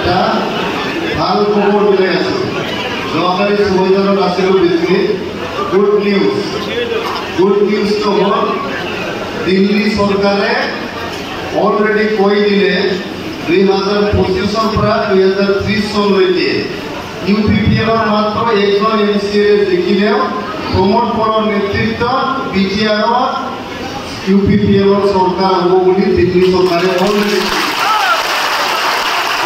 এটা ভাল খবৰ মিলে আছে যোৱাকালি সুবৈদানত আছিল বেছি গুড নিউজ তো হল দিল্লী সৰকাৰে অলৰেডি কৈ দিলে 2025 পৰা 2030 চনলৈকে ইউপিপিএল মাত্ৰ একজন এমচিএ জিকিলেও প্ৰমোদ বড়োৰ নেতৃত্বত বিটিআৰত ইউপিপিএল সৰকাৰ হব বুলি দিল্লী সৰকাৰে অলৰেডি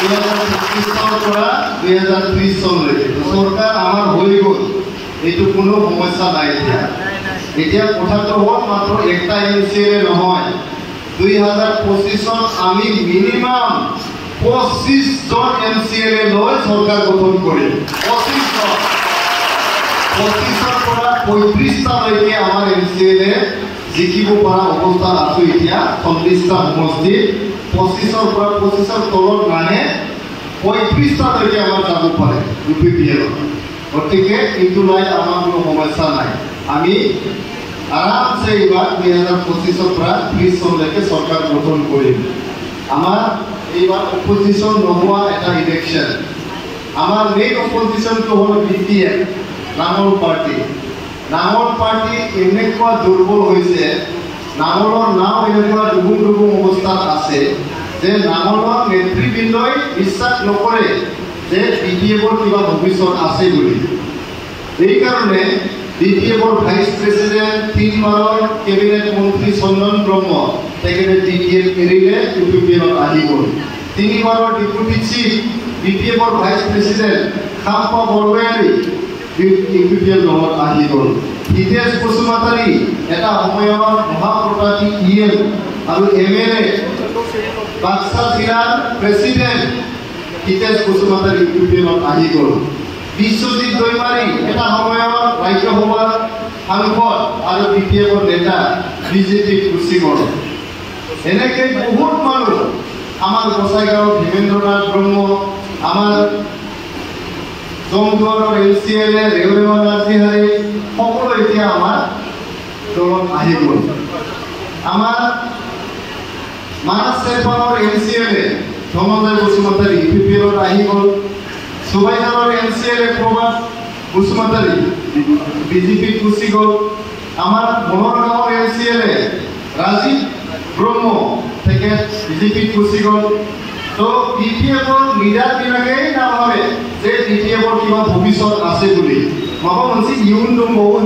2025 পৰা 2030 চনলৈকে সরকার আমার হয়ে গেল এইটো কোনো সমস্যা নাই এতিয়া কথাটো হল মাত্র একটা এমচিএ নহয় 2025 আমি মিনিমাম 25 জন এমচিএ লৈ সরকার গঠন করি 25 জন 25 পৰা 35টা লৈকে আমাৰ এমচিএ জিকিব পৰা অৱস্থাত আছো এতিয়া 40টা সমষ্টি 25 পৰা 25 তলত নাহে 35টা লৈকে আমাৰ যাব পাৰে ইউপিপিএল গতিকে এইটো লৈ আমাৰ কোনো সমস্যা নাই আমি আৰামসে এবাৰ 2025 পৰা 30 চনলৈকে সৰকাৰ গঠন কৰিম আমাৰ এইবাৰ অপোজিশন নহোৱা এটা ইলেকশন আমাৰ মেইন অপোজিশন তো হল বিটিএম নাঙল পাৰ্টি এনেকুৱা দুৰ্বল হয়েছে নাঙলৰ নাও এনেকুৱা ডুবুম অবস্থাত আছে যে নাঙলৰ নেতৃবৃন্দই বিশ্বাস নকৰে যে বিটিএমৰ কিবা ভবিষ্যৎ আছে বুলি এই কাৰণে বিটিএমৰ ভাইস প্ৰেসিডেন্ট 3 বাৰৰ ক্যাবিনেট মন্ত্ৰী চন্দন ব্ৰহ্ম তেখেতে বিটিএম এৰিলে ইউপিপিএল আহি গ'ল 3 বাৰৰ ডেপুটি চিফ বিটিএমৰ vice president Khampa Borgoyary UPPL দলত আহি গ'ল হিতেশ বসুমতাৰী এটা সময়ৰ মহাপ্ৰতাপী ইএল আৰু এমএলএ বাক্সা জিলাৰ প্ৰেসিডেন্ট হিতেশ বসুমতাৰী ইউপিপিএলত আহি গ'ল বিশ্বজিৎ দৈমাৰী এটা সময়ৰ ৰাজ্যসভাৰ সাংসদ আৰু বিটিএমৰ নেতা বিজেপি গুচি গ'ল এনেকৈ বহুত মানুহ আমাৰ গোসাইগাঁও ভীমেন্দ্ৰনাথ ব্ৰহ্ম আমাৰ জংগুৱাৰৰ এমচিএল ৰেওৰেৱা নাৰ্জিহাৰী সকলো এতিয়া আমাৰ দলত আহি গ'ল আমাৰ মানস চেৰপানৰ এমচিএল ধনঞ্জয় বসুমতাৰী ইউপিপিএলত আহি গ'ল সুবাইদাৰৰ এমচিএল প্ৰভাত বসুমতাৰী বিজেপি গুচি গ'ল আমাৰ মনোহৰগাঁৱৰ এমচিএল ৰাজীৱ ব্ৰহ্ম তেখেত বিজেপি গুচি গ'ল তো বিটিএমৰ লিডাৰবিলাকেই নাভাবে যে বিটিএমৰ কিবা ভবিষ্যৎ আছে বুলি মাবা মঞ্চি ইউন দম বহু